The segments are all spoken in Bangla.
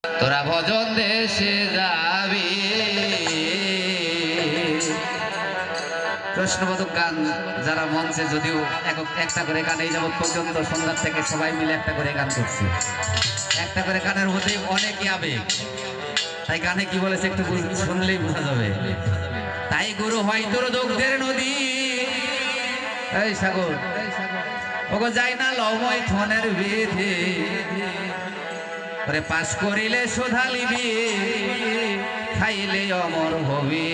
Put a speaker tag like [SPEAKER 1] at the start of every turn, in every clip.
[SPEAKER 1] তোরা ভজন দেশে যাবি। প্রশ্নবোধক গান যারা মঞ্চে যদিও একটা করে গান এই যাবৎ পর্যন্ত সন্ধ্যার থেকে সবাই মিলে একটা করে গান করছে, একটা করে গানের মধ্যে অনেকই আবেগ, তাই গানে কি বলেছে একটু শুনলেই বোঝা যাবে। তাই গুরু হয় তোর দুগ্ধের নদী, এই সাগর ওগো যাই না লময় থনের বিধি, ওরে পাশ করিলে শোধালিবি, খাইলে অমর হবি।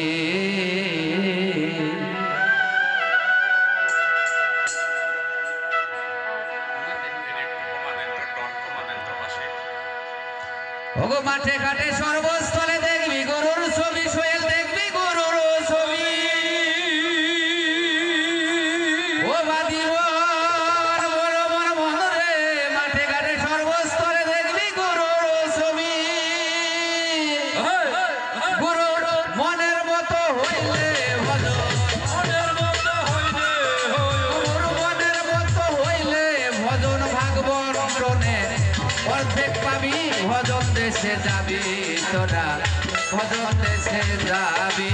[SPEAKER 1] ওগো মাঠে ঘাটে সর্বস্থলে দেখবি গরুর ছবি, সোহেল দেখবি গরুর ছবি। ও বাদিব বড় বড় মনরে, মাঠে ঘাটে সর্বস্থলে দেখবি গরুর ছবি। গরুর মনের মতো হইলে ভজন, গরুর মনের মতো হইলে ভজন ভাগবনে অর্ধেক পাবি। ভজন দেশে যাবি তোরা, ভজন দেশে যাবি।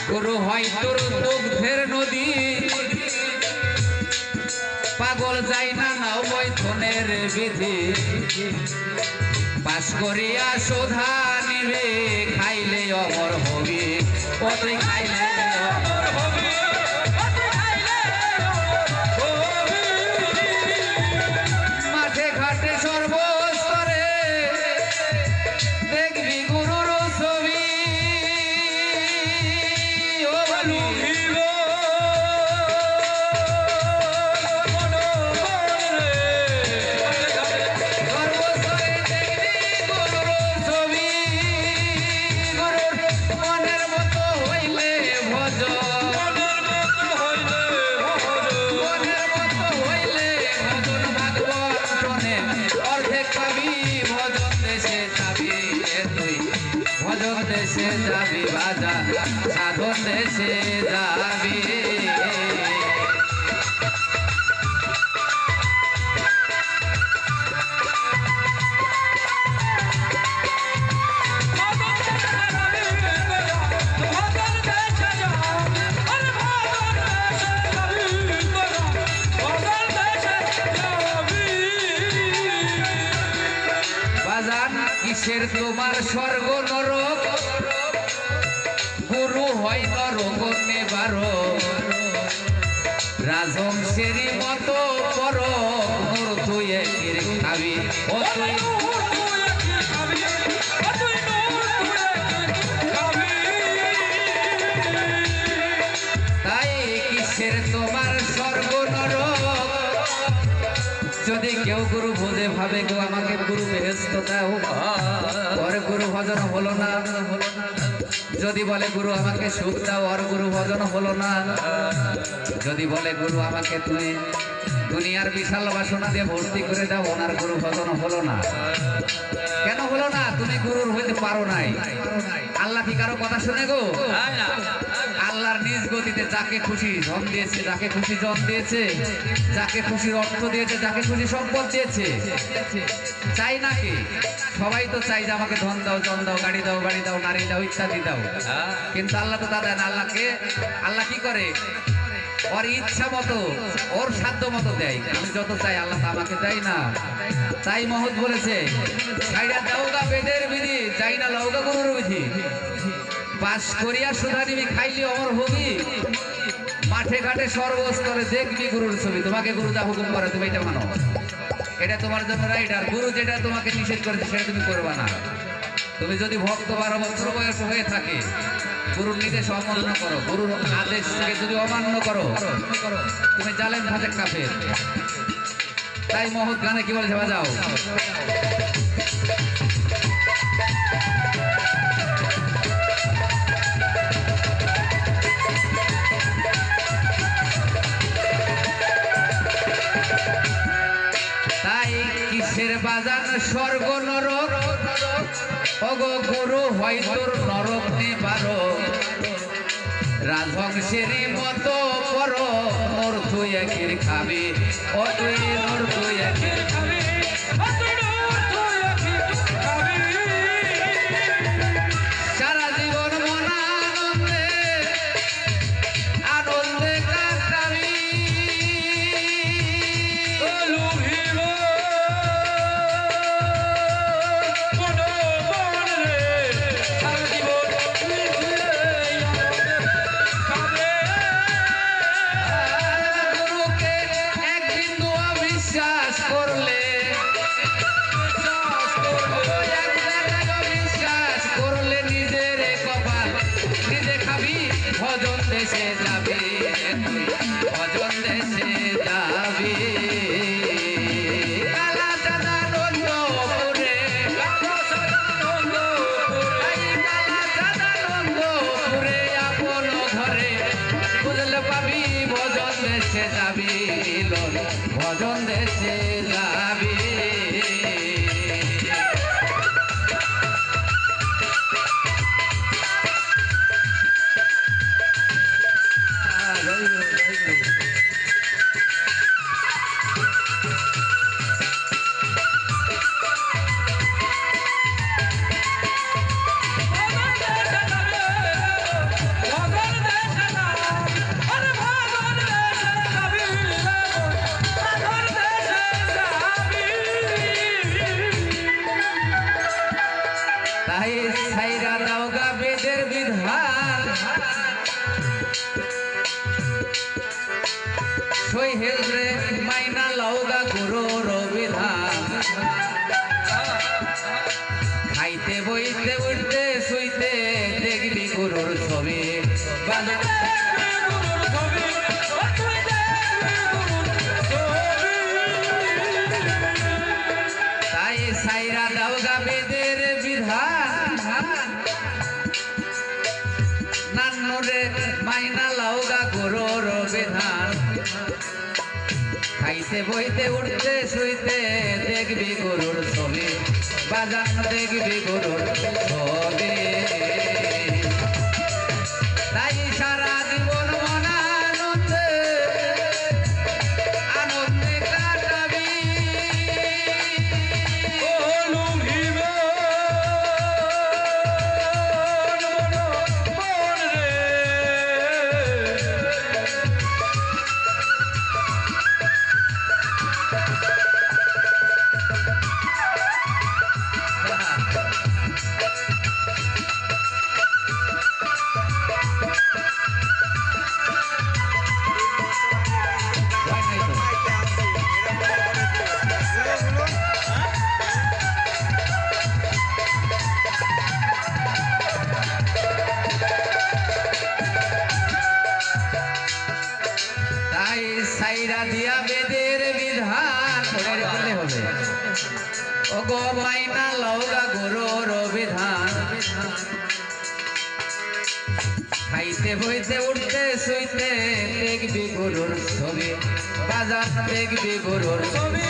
[SPEAKER 1] গুরু হয় তোর দুগ্ধের নদী, পাগল যাই না নাও মৈথনের বিধি। পাশ করিয়া শোধা নিবে, খাইলে অমর হবি। ও তুই খাইলে অমর হবি। মাঠে ঘাটে সর্বস্তরে দেখবি গুরুর ছবি। দেশে যাবি বাজা, সাধন দেশে যাবি। বাজান কিসের তোমার স্বর্গ নরক, গুরু হয় নরক নেবারো। রাজংশেরই মতো পর তুই একের খাবি। ও তুই তাই কিসের তোমার স্বর্গ নরক। যদি কেউ গুরু বোঝে ভাবে গো আমাকে গুরু বেহেশত দাও, ওর গুরু ভজন হলো না। যদি বলে গুরু আমাকে সুখ দাও, ওর গুরু ভজন হলো না। যদি বলে গুরু আমাকে তুমি দুনিয়ার বিশাল বাসনা দিয়ে ভর্তি করে দাও, ওনার গুরু ভজন হলো না। কেন হলো না? তুমি গুরুর হইতে পারো নাই। আল্লাহ কি কারো কথা শুনে গো? আল্লাহর নিজ গতিতে যাকে খুশি ধন দিয়েছে, যাকে খুশি জন দিয়েছে, যাকে খুশি অর্থ দিয়েছে, যাকে খুশি সম্পদ দিয়েছে। চাই নাকি? সবাই তো চাই যে আমাকে ধন দাও, জন দাও, গাড়ি দাও, বাড়ি দাও, নারী দাও, ইত্যাদি দাও। কিন্তু আল্লাহ তো তা দেন। আল্লাহ কি করে? ওর ইচ্ছা মতো, ওর সাধ্য মতো দেয়। আমি যত চাই আল্লাহ তা আমাকে দেয় না। তাই মহৎ বলেছে, ছাইড়া দাওগা বেদের বিধি, চাই না লওগা গুরুর বিধি। পাশ করিয়া সুধা নিবি, খাইলে অমর হবি। মাঠে ঘাটে সর্বস্তরে দেখবি গুরুর ছবি। তোমাকে গুরু যা হুকুম করে তুমি এটা মানো, এটা তোমার জন্য রাইট। আর গুরু যেটা তোমাকে নিষেধ করেছে সেটা তুমি করবা না। তুমি যদি ভক্ত 12 বছর বয়স হয়ে থাকে, গুরুর নির্দেশ অমান্য করো, গুরুর আদেশ থেকে যদি অমান্য করো, তুমি জালেম ফাঁসেক কাফের। তাই মহৎ গানে কি বলেছে বাজাও। বাজান স্বর্গ নরক ওগো গুরু হয় তোর নরক নিবারক রাজহংসের মতো পর নোর তুই একের খাবি ও তুই নোর তুই একের খাবি সারা জীবন মনানন্দে আনন্দে কাটাবি ভজন দেশে যাবে ভজন দেশে যাবে কালা চাঁদা নন্দপুরে কালা চাঁদা নন্দপুরে আপন ঘরে বুঝলে পাবি ভজন দেশে যাবি ভজন দেশে যাবি তাই ছাইরা দাওগা বেদের বিধান সই হেলরে মাইনা লাউগা গুরুর বিধান খাইতে বইতে উঠতে শুইতে দেখবি গুরুর ছবি তাই ছাইরা দাওগা বেদের বিধান নান্নরে মাইনা লাউগা গুরুর বিধান খাইতে বইতে উঠতে শুইতে দেখবি গুরুর ছবি বাজান দেখবি গুরুর ছবি তাই সারা জীবন মনানন্দে আনন্দে কাটাবি সাইরা দিয়া বেদের বিধান পড়ে হবে ও গো মাইনা লাউগা গুরুর বিধান খাইতে বইতে উঠতে শুইতে দেখবি গুরুর ছবি বাজার দেখবি গুরুর ছবি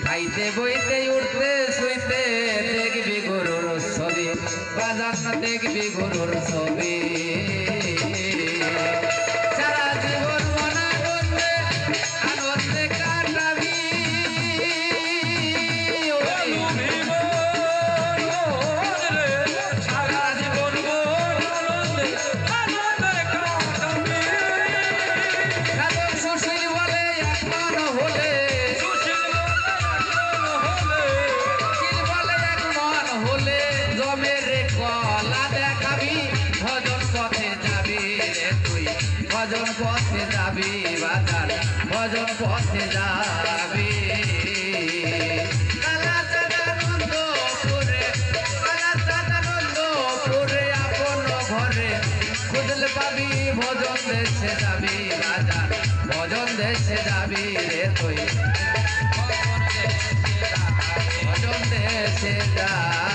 [SPEAKER 1] খাইতে বইতে উঠতে শুইতে দেখবি গুরুর ছবি বাজার দেখবি গুরুর ছবি সারা জীবন মনানন্দে আনন্দে কাটাবি সারা জীবন মনানন্দে আনন্দে কাটাবি সাধক সুশীল বলে এক মন হলে জমের তুই ভজন পথে যাবি বাজার ভজন পথে যাবি খুঁজলে পাবি ভজন দেশে যাবি বাজার ভজন দেশে যাবি রে তুই ভজন দেশে যা